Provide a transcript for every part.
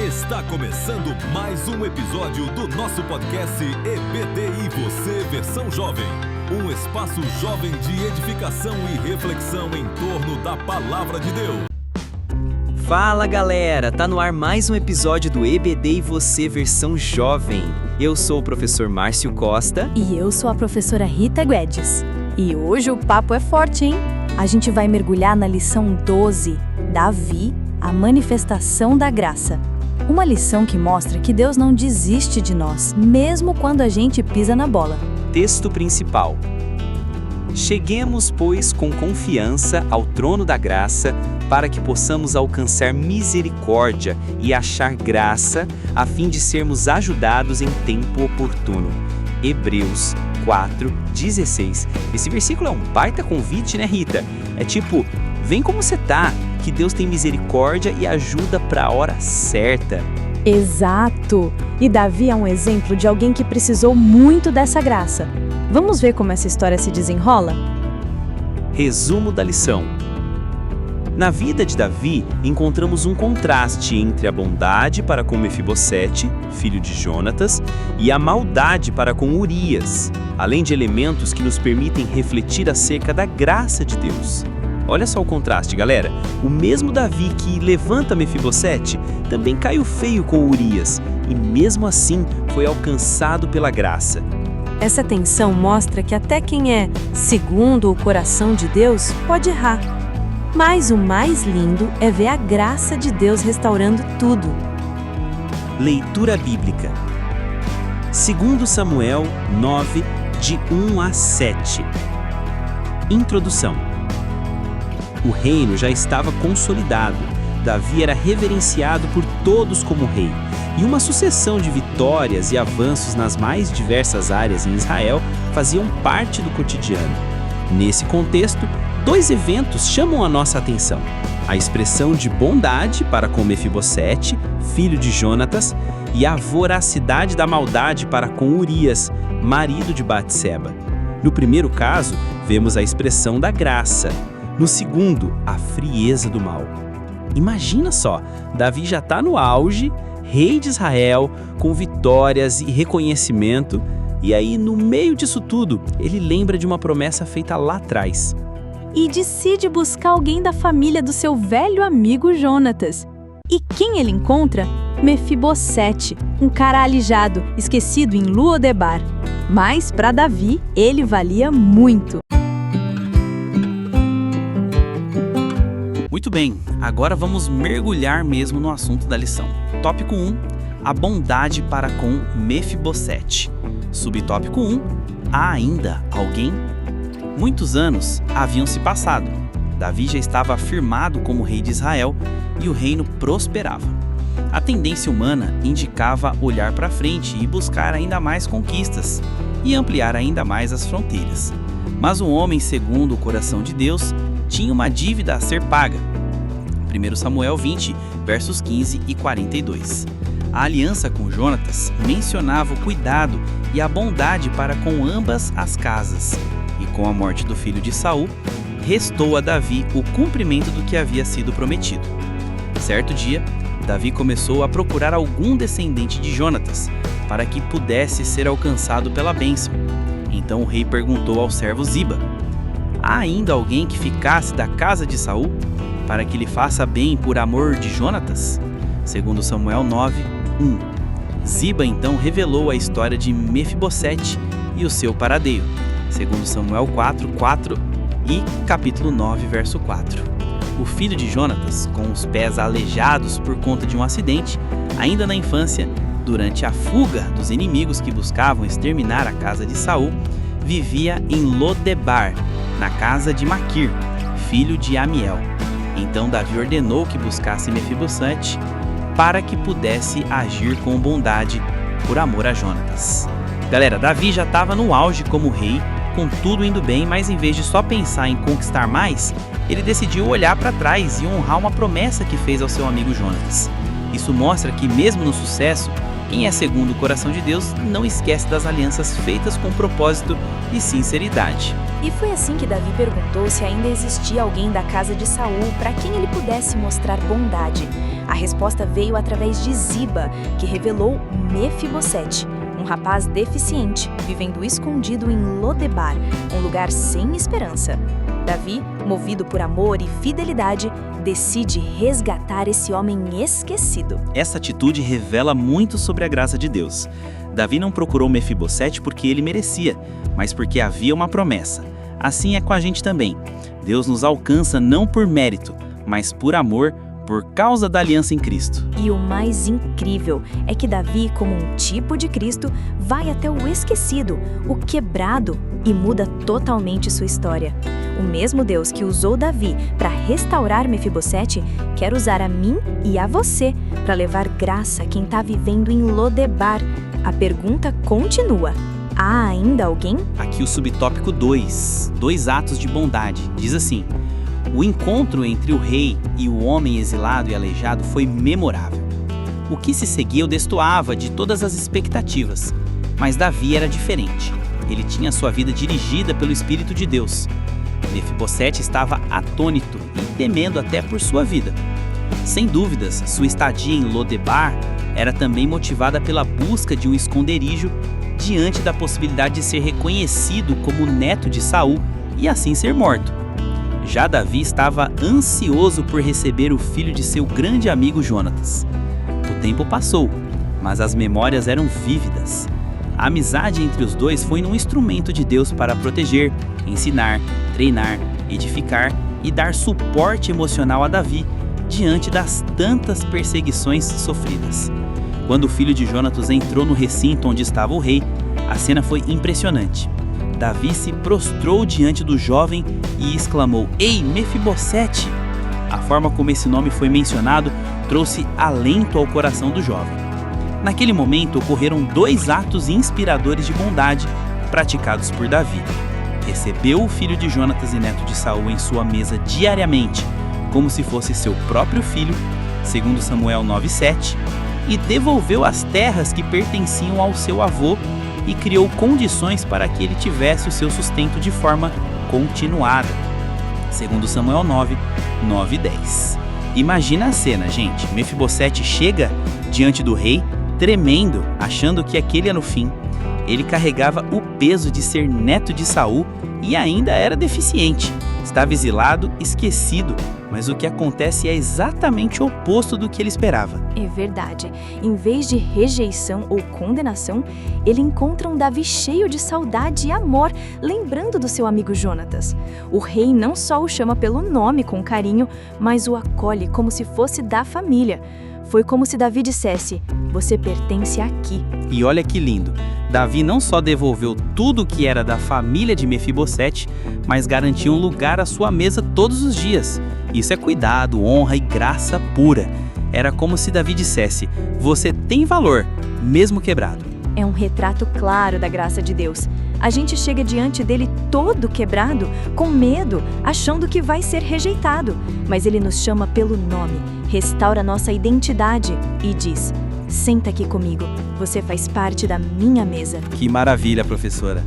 Está começando mais um episódio do nosso podcast EBD e Você Versão Jovem. Um espaço jovem de edificação e reflexão em torno da Palavra de Deus. Fala galera, tá no ar mais um episódio do EBD e Você Versão Jovem. Eu sou o professor Márcio Costa. E eu sou a professora Rita Guedes. E hoje o papo é forte, hein? A gente vai mergulhar na lição 12, Davi, a manifestação da graça. Uma lição que mostra que Deus não desiste de nós, mesmo quando a gente pisa na bola. Texto principal. Cheguemos, pois, com confiança ao trono da graça, para que possamos alcançar misericórdia e achar graça, a fim de sermos ajudados em tempo oportuno. Hebreus 4:16. Esse versículo é um baita convite, né, Rita? É tipo, vem como você tá, que Deus tem misericórdia e ajuda para a hora certa. Exato! E Davi é um exemplo de alguém que precisou muito dessa graça. Vamos ver como essa história se desenrola? Resumo da lição. Na vida de Davi, encontramos um contraste entre a bondade para com Mefibosete, filho de Jonatas, e a maldade para com Urias, além de elementos que nos permitem refletir acerca da graça de Deus. Olha só o contraste, galera. O mesmo Davi que levanta Mefibosete também caiu feio com Urias, e mesmo assim foi alcançado pela graça. Essa tensão mostra que até quem é segundo o coração de Deus pode errar. Mas o mais lindo é ver a graça de Deus restaurando tudo. Leitura bíblica. 2 Samuel 9, de 1 a 7. Introdução. O reino já estava consolidado. Davi era reverenciado por todos como rei. E uma sucessão de vitórias e avanços nas mais diversas áreas em Israel faziam parte do cotidiano. Nesse contexto, dois eventos chamam a nossa atenção. A expressão de bondade para com Mefibosete, filho de Jonatas, e a voracidade da maldade para com Urias, marido de Batseba. No primeiro caso, vemos a expressão da graça. No segundo, a frieza do mal. Imagina só, Davi já está no auge, rei de Israel, com vitórias e reconhecimento, e aí, no meio disso tudo, ele lembra de uma promessa feita lá atrás. E decide buscar alguém da família do seu velho amigo Jonatas. E quem ele encontra? Mefibosete, um cara alijado, esquecido em Lo-debar. Mas, para Davi, ele valia muito. Muito bem, agora vamos mergulhar mesmo no assunto da lição. Tópico 1, a bondade para com Mefibosete. Subtópico 1, há ainda alguém? Muitos anos haviam se passado. Davi já estava afirmado como rei de Israel e o reino prosperava. A tendência humana indicava olhar para frente e buscar ainda mais conquistas e ampliar ainda mais as fronteiras. Mas um homem segundo o coração de Deus tinha uma dívida a ser paga. 1 Samuel 20, versos 15 e 42. A aliança com Jonatas mencionava o cuidado e a bondade para com ambas as casas. E com a morte do filho de Saul, restou a Davi o cumprimento do que havia sido prometido. Certo dia, Davi começou a procurar algum descendente de Jonatas, para que pudesse ser alcançado pela bênção. Então o rei perguntou ao servo Ziba: há ainda alguém que ficasse da casa de Saul, para que lhe faça bem por amor de Jonatas? 2 Samuel 9, 1. Ziba então revelou a história de Mefibosete e o seu paradeiro. 2 Samuel 4, 4 e capítulo 9, verso 4. O filho de Jonatas, com os pés aleijados por conta de um acidente, ainda na infância, durante a fuga dos inimigos que buscavam exterminar a casa de Saul, vivia em Lo-debar, na casa de Maquir, filho de Amiel. Então Davi ordenou que buscasse Mefibosete para que pudesse agir com bondade por amor a Jonatas. Galera, Davi já estava no auge como rei, com tudo indo bem, mas em vez de só pensar em conquistar mais, ele decidiu olhar para trás e honrar uma promessa que fez ao seu amigo Jonatas. Isso mostra que mesmo no sucesso, quem é segundo o coração de Deus não esquece das alianças feitas com propósito e sinceridade. E foi assim que Davi perguntou se ainda existia alguém da casa de Saul para quem ele pudesse mostrar bondade. A resposta veio através de Ziba, que revelou Mefibosete, um rapaz deficiente, vivendo escondido em Lodebar, um lugar sem esperança. Davi, movido por amor e fidelidade, decide resgatar esse homem esquecido. Essa atitude revela muito sobre a graça de Deus. Davi não procurou Mefibosete porque ele merecia, mas porque havia uma promessa. Assim é com a gente também. Deus nos alcança não por mérito, mas por amor, por causa da aliança em Cristo. E o mais incrível é que Davi, como um tipo de Cristo, vai até o esquecido, o quebrado, e muda totalmente sua história. O mesmo Deus que usou Davi para restaurar Mefibosete quer usar a mim e a você para levar graça a quem está vivendo em Lodebar. A pergunta continua: há ainda alguém? Aqui o subtópico 2, 2 atos de bondade, diz assim: o encontro entre o rei e o homem exilado e aleijado foi memorável. O que se seguiu destoava de todas as expectativas, mas Davi era diferente. Ele tinha sua vida dirigida pelo Espírito de Deus. Mefibosete estava atônito e temendo até por sua vida. Sem dúvidas, sua estadia em Lodebar era também motivada pela busca de um esconderijo diante da possibilidade de ser reconhecido como neto de Saul e assim ser morto. Já Davi estava ansioso por receber o filho de seu grande amigo Jonatas. O tempo passou, mas as memórias eram vívidas. A amizade entre os dois foi um instrumento de Deus para proteger, ensinar, treinar, edificar e dar suporte emocional a Davi diante das tantas perseguições sofridas. Quando o filho de Jonatas entrou no recinto onde estava o rei, a cena foi impressionante. Davi se prostrou diante do jovem e exclamou: "Ei, Mefibosete!" A forma como esse nome foi mencionado trouxe alento ao coração do jovem. Naquele momento ocorreram 2 atos inspiradores de bondade praticados por Davi. Recebeu o filho de Jonatas e neto de Saul em sua mesa diariamente, como se fosse seu próprio filho, segundo Samuel 9:7, e devolveu as terras que pertenciam ao seu avô e criou condições para que ele tivesse o seu sustento de forma continuada, segundo Samuel 9 e 10. Imagina a cena, gente. Mefibosete chega diante do rei, tremendo, achando que aquele era o fim. Ele carregava o peso de ser neto de Saul e ainda era deficiente. Estava exilado, esquecido, mas o que acontece é exatamente o oposto do que ele esperava. É verdade. Em vez de rejeição ou condenação, ele encontra um Davi cheio de saudade e amor, lembrando do seu amigo Jonatas. O rei não só o chama pelo nome com carinho, mas o acolhe como se fosse da família. Foi como se Davi dissesse: "Você pertence aqui." E olha que lindo. Davi não só devolveu tudo que era da família de Mefibosete, mas garantiu um lugar à sua mesa todos os dias. Isso é cuidado, honra e graça pura. Era como se Davi dissesse: "Você tem valor, mesmo quebrado." É um retrato claro da graça de Deus. A gente chega diante dele todo quebrado, com medo, achando que vai ser rejeitado. Mas ele nos chama pelo nome, restaura nossa identidade e diz: "Senta aqui comigo, você faz parte da minha mesa." Que maravilha, professora.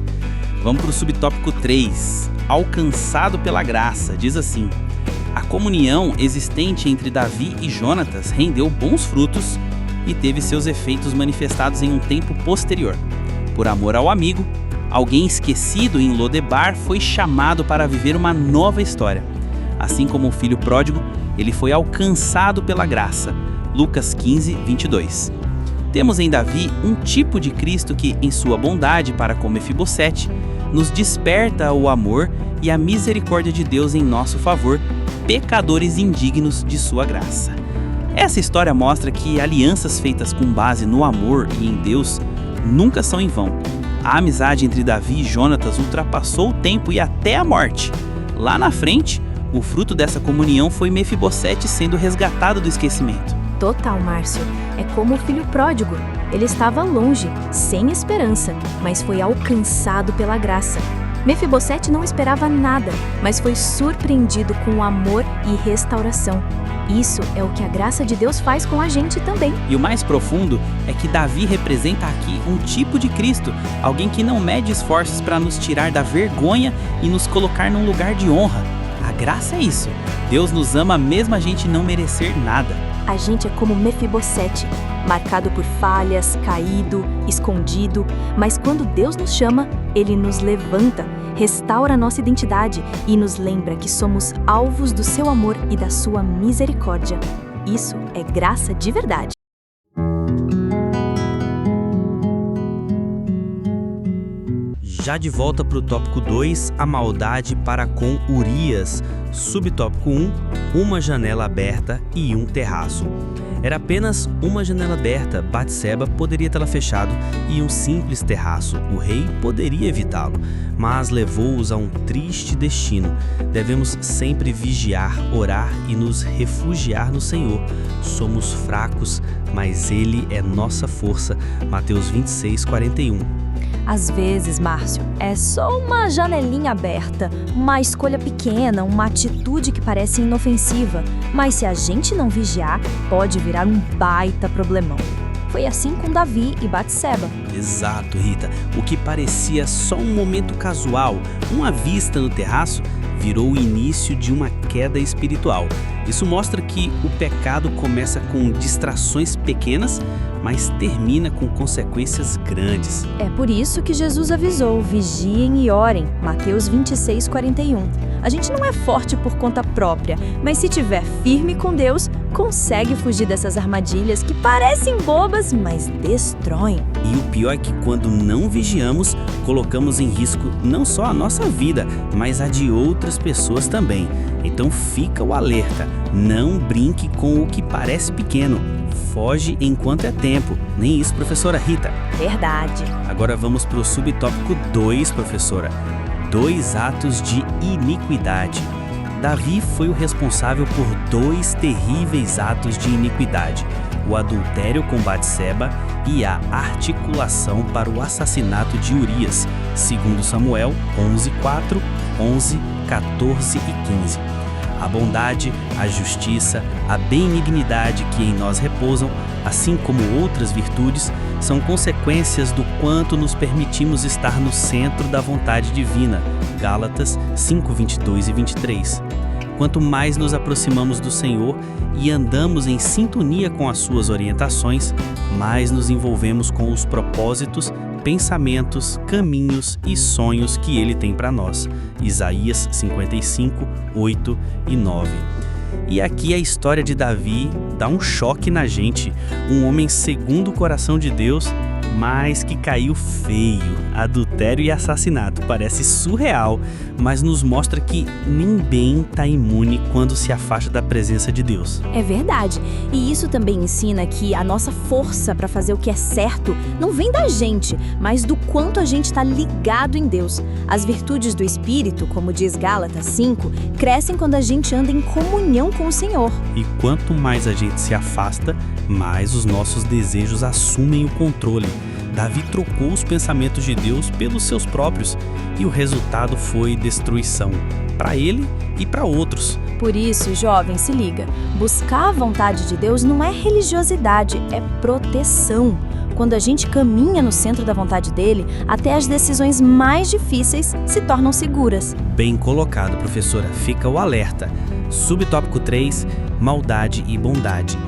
Vamos para o subtópico 3, alcançado pela graça. Diz assim: a comunhão existente entre Davi e Jonatas rendeu bons frutos e teve seus efeitos manifestados em um tempo posterior. Por amor ao amigo, alguém esquecido em Lodebar foi chamado para viver uma nova história. Assim como o filho pródigo, ele foi alcançado pela graça. Lucas 15:22. Temos em Davi um tipo de Cristo que, em sua bondade para com Mefibosete, nos desperta o amor e a misericórdia de Deus em nosso favor, pecadores indignos de sua graça. Essa história mostra que alianças feitas com base no amor e em Deus nunca são em vão. A amizade entre Davi e Jonatas ultrapassou o tempo e até a morte. Lá na frente, o fruto dessa comunhão foi Mefibosete sendo resgatado do esquecimento. Total, Márcio. É como o filho pródigo. Ele estava longe, sem esperança, mas foi alcançado pela graça. Mefibosete não esperava nada, mas foi surpreendido com amor e restauração. Isso é o que a graça de Deus faz com a gente também. E o mais profundo é que Davi representa aqui um tipo de Cristo, alguém que não mede esforços para nos tirar da vergonha e nos colocar num lugar de honra. A graça é isso. Deus nos ama mesmo a gente não merecer nada. a gente é como Mefibosete, marcado por falhas, caído, escondido, mas quando Deus nos chama, Ele nos levanta, restaura a nossa identidade e nos lembra que somos alvos do seu amor e da sua misericórdia. Isso é graça de verdade. Já de volta para o tópico 2, a maldade para com Urias. Subtópico 1, uma janela aberta e um terraço. Era apenas uma janela aberta, Batseba poderia tê-la fechado, e um simples terraço. O rei poderia evitá-lo, mas levou-os a um triste destino. Devemos sempre vigiar, orar e nos refugiar no Senhor. Somos fracos, mas Ele é nossa força. Mateus 26, 41. Às vezes, Márcio, é só uma janelinha aberta, uma escolha pequena, uma atitude que parece inofensiva, mas se a gente não vigiar, pode virar um baita problemão. Foi assim com Davi e Batseba. Exato, Rita. O que parecia só um momento casual, uma vista no terraço, virou o início de uma queda espiritual. Isso mostra que o pecado começa com distrações pequenas, mas termina com consequências grandes. É por isso que Jesus avisou: vigiem e orem, Mateus 26, 41. A gente não é forte por conta própria, mas se tiver firme com Deus, consegue fugir dessas armadilhas que parecem bobas, mas destroem. E o pior é que quando não vigiamos, colocamos em risco não só a nossa vida, mas a de outras pessoas também. Então fica o alerta, não brinque com o que parece pequeno. Foge enquanto é tempo. Nem isso, professora Rita. Verdade. Agora vamos para o subtópico 2, professora. 2 atos de iniquidade. Davi foi o responsável por 2 terríveis atos de iniquidade: o adultério com Batseba e a articulação para o assassinato de Urias, segundo Samuel 11:4, 11, 14 e 15. A bondade, a justiça, a benignidade que em nós repousam, assim como outras virtudes, são consequências do quanto nos permitimos estar no centro da vontade divina. Gálatas 5:22 e 23. Quanto mais nos aproximamos do Senhor e andamos em sintonia com as suas orientações, mais nos envolvemos com os propósitos, pensamentos, caminhos e sonhos que Ele tem para nós. Isaías 55, 8 e 9. E aqui a história de Davi dá um choque na gente. Um homem segundo o coração de Deus, mas que caiu feio. Adultério e assassinato. Parece surreal, mas nos mostra que ninguém está imune quando se afasta da presença de Deus. É verdade. E isso também ensina que a nossa força para fazer o que é certo não vem da gente, mas do quanto a gente está ligado em Deus. As virtudes do Espírito, como diz Gálatas 5, crescem quando a gente anda em comunhão com o Senhor. E quanto mais a gente se afasta, mais os nossos desejos assumem o controle. Davi trocou os pensamentos de Deus pelos seus próprios, e o resultado foi destruição, para ele e para outros. Por isso, jovem, se liga. Buscar a vontade de Deus não é religiosidade, é proteção. Quando a gente caminha no centro da vontade dele, até as decisões mais difíceis se tornam seguras. Bem colocado, professora. Fica o alerta. Subtópico 3, maldade e bondade.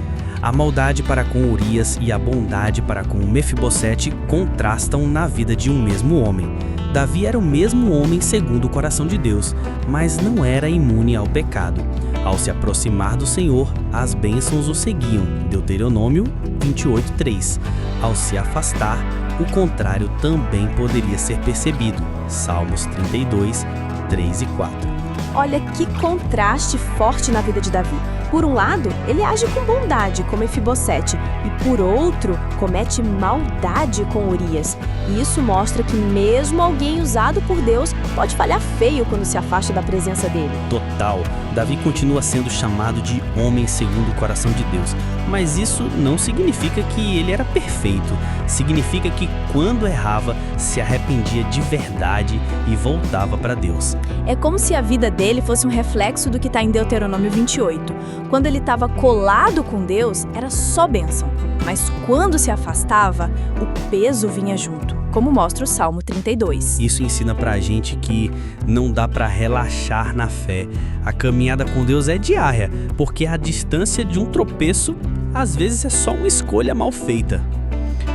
A maldade para com Urias e a bondade para com Mefibosete contrastam na vida de um mesmo homem. Davi era o mesmo homem segundo o coração de Deus, mas não era imune ao pecado. Ao se aproximar do Senhor, as bênçãos o seguiam. Deuteronômio 28:3. Ao se afastar, o contrário também poderia ser percebido. Salmos 32, 3 e 4. Olha que contraste forte na vida de Davi. Por um lado, ele age com bondade com Mefibosete e, por outro, comete maldade com Urias. E isso mostra que mesmo alguém usado por Deus pode falhar feio quando se afasta da presença dele. Total. Davi continua sendo chamado de homem segundo o coração de Deus. Mas isso não significa que ele era perfeito. Significa que quando errava, se arrependia de verdade e voltava para Deus. É como se a vida dele fosse um reflexo do que está em Deuteronômio 28. Quando ele estava colado com Deus, era só bênção. Mas quando se afastava, o peso vinha junto. como mostra o Salmo 32. Isso ensina pra gente que não dá pra relaxar na fé. A caminhada com Deus é diária, porque a distância de um tropeço, às vezes, é só uma escolha mal feita.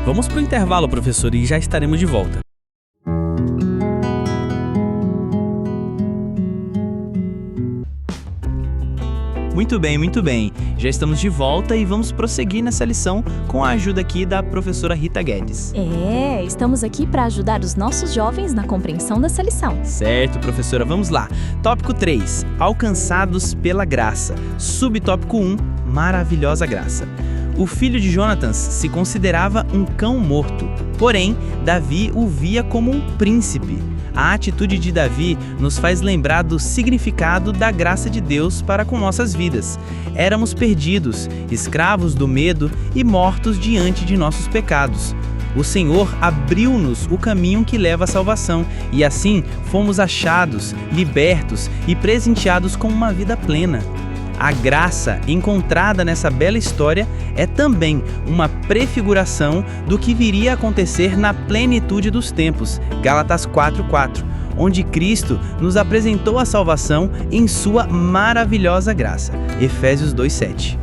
Vamos pro intervalo, professor, e já estaremos de volta. Muito bem. Já estamos de volta e vamos prosseguir nessa lição com a ajuda aqui da professora Rita Guedes. Estamos aqui para ajudar os nossos jovens na compreensão dessa lição. Certo, professora, vamos lá. Tópico 3, alcançados pela graça. Subtópico 1, maravilhosa graça. O filho de Jonatas se considerava um cão morto, porém, Davi o via como um príncipe. A atitude de Davi nos faz lembrar do significado da graça de Deus para com nossas vidas. Éramos perdidos, escravos do medo e mortos diante de nossos pecados. O Senhor abriu-nos o caminho que leva à salvação e assim fomos achados, libertos e presenteados com uma vida plena. A graça encontrada nessa bela história é também uma prefiguração do que viria a acontecer na plenitude dos tempos, Gálatas 4:4, onde Cristo nos apresentou a salvação em sua maravilhosa graça, Efésios 2:7.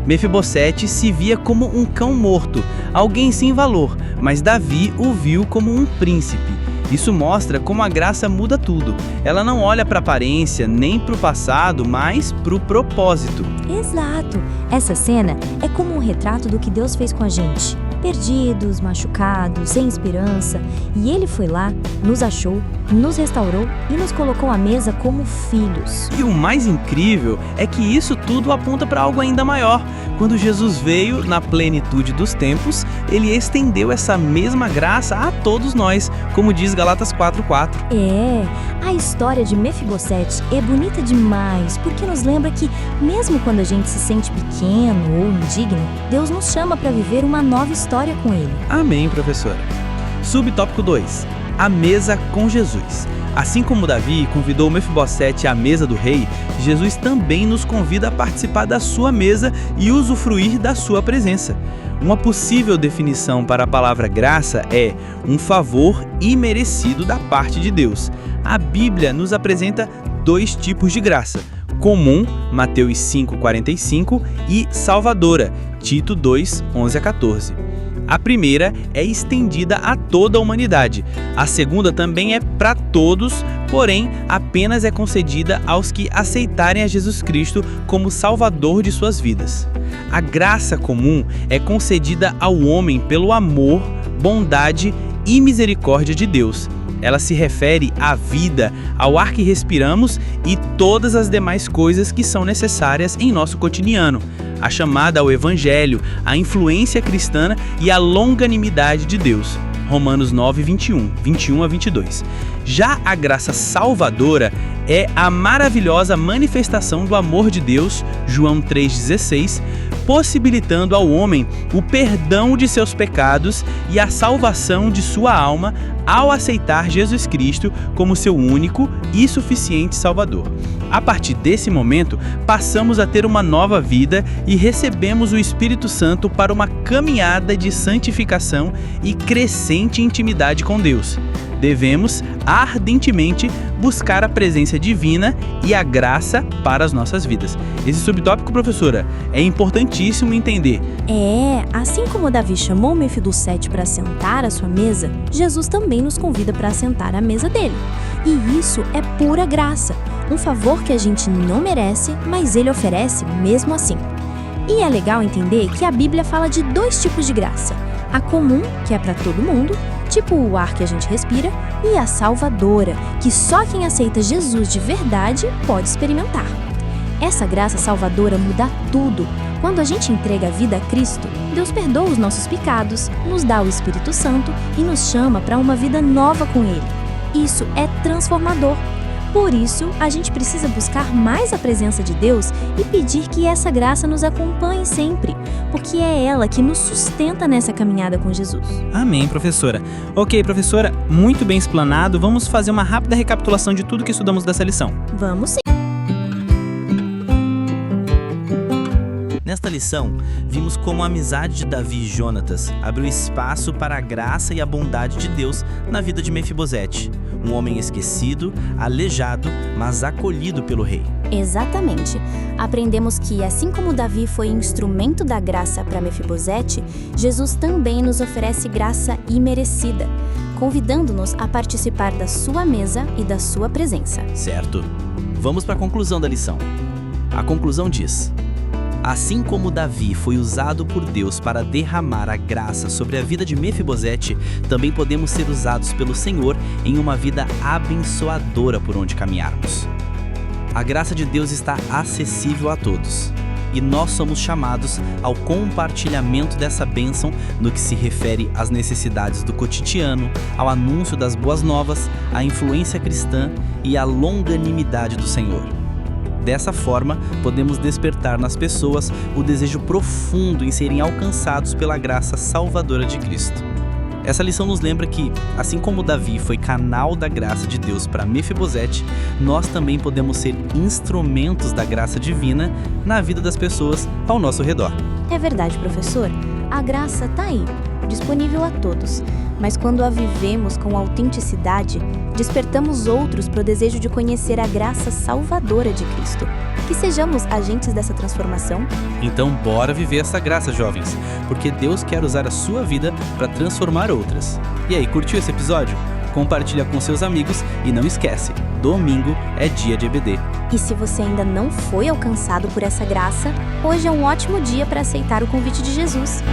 Mefibosete se via como um cão morto, alguém sem valor, mas Davi o viu como um príncipe. Isso mostra como a graça muda tudo. Ela não olha para a aparência, nem para o passado, mas para o propósito. Exato! Essa cena é como um retrato do que Deus fez com a gente. Perdidos, machucados, sem esperança. E Ele foi lá, nos achou, nos restaurou e nos colocou à mesa como filhos. E o mais incrível é que isso tudo aponta para algo ainda maior. Quando Jesus veio na plenitude dos tempos, Ele estendeu essa mesma graça a todos nós, como diz Gálatas 4:4. A história de Mefibosete é bonita demais, porque nos lembra que, mesmo quando a gente se sente pequeno ou indigno, Deus nos chama para viver uma nova história com Ele. Amém, professora. Subtópico 2. A mesa com Jesus. Assim como Davi convidou Mefibosete à mesa do rei, Jesus também nos convida a participar da sua mesa e usufruir da sua presença. Uma possível definição para a palavra graça é um favor imerecido da parte de Deus. A Bíblia nos apresenta dois tipos de graça: comum, Mateus 5:45, e salvadora, Tito 2:11-14. A primeira é estendida a toda a humanidade. A segunda também é para todos, porém apenas é concedida aos que aceitarem a Jesus Cristo como Salvador de suas vidas. A graça comum é concedida ao homem pelo amor, bondade e misericórdia de Deus. Ela se refere à vida, ao ar que respiramos e todas as demais coisas que são necessárias em nosso cotidiano. A chamada ao Evangelho, a influência cristã e a longanimidade de Deus. Romanos 9:21, 21-22. Já a graça salvadora é a maravilhosa manifestação do amor de Deus, João 3,16, possibilitando ao homem o perdão de seus pecados e a salvação de sua alma ao aceitar Jesus Cristo como seu único e suficiente Salvador. A partir desse momento, passamos a ter uma nova vida e recebemos o Espírito Santo para uma caminhada de santificação e crescente intimidade com Deus. Devemos ardentemente buscar a presença divina e a graça para as nossas vidas. Esse subtópico, professora, é importantíssimo entender. Assim como Davi chamou Mefibosete para sentar à sua mesa, Jesus também nos convida para sentar à mesa dele. E isso é pura graça, um favor que a gente não merece, mas ele oferece mesmo assim. E é legal entender que a Bíblia fala de dois tipos de graça: a comum, que é para todo mundo, tipo o ar que a gente respira, e a salvadora, que só quem aceita Jesus de verdade pode experimentar. Essa graça salvadora muda tudo. Quando a gente entrega a vida a Cristo, Deus perdoa os nossos pecados, nos dá o Espírito Santo e nos chama para uma vida nova com Ele. Isso é transformador. Por isso, a gente precisa buscar mais a presença de Deus e pedir que essa graça nos acompanhe sempre, porque é ela que nos sustenta nessa caminhada com Jesus. Amém, professora. Ok, professora, muito bem explanado. Vamos fazer uma rápida recapitulação de tudo que estudamos dessa lição. Vamos sim! Nesta lição, vimos como a amizade de Davi e Jonatas abriu espaço para a graça e a bondade de Deus na vida de Mefibosete, um homem esquecido, aleijado, mas acolhido pelo rei. Exatamente. Aprendemos que, assim como Davi foi instrumento da graça para Mefibosete, Jesus também nos oferece graça imerecida, convidando-nos a participar da sua mesa e da sua presença. Certo. Vamos para a conclusão da lição. A conclusão diz: assim como Davi foi usado por Deus para derramar a graça sobre a vida de Mefibosete, também podemos ser usados pelo Senhor em uma vida abençoadora por onde caminharmos. A graça de Deus está acessível a todos, e nós somos chamados ao compartilhamento dessa bênção no que se refere às necessidades do cotidiano, ao anúncio das boas novas, à influência cristã e à longanimidade do Senhor. Dessa forma, podemos despertar nas pessoas o desejo profundo em serem alcançados pela graça salvadora de Cristo. Essa lição nos lembra que, assim como Davi foi canal da graça de Deus para Mefibosete, nós também podemos ser instrumentos da graça divina na vida das pessoas ao nosso redor. É verdade, professor. A graça está aí, disponível a todos. Mas quando a vivemos com autenticidade, despertamos outros para o desejo de conhecer a graça salvadora de Cristo. Que sejamos agentes dessa transformação. Então, bora viver essa graça, jovens, porque Deus quer usar a sua vida para transformar outras. E aí, curtiu esse episódio? Compartilha com seus amigos e não esquece, domingo é dia de EBD. E se você ainda não foi alcançado por essa graça, hoje é um ótimo dia para aceitar o convite de Jesus.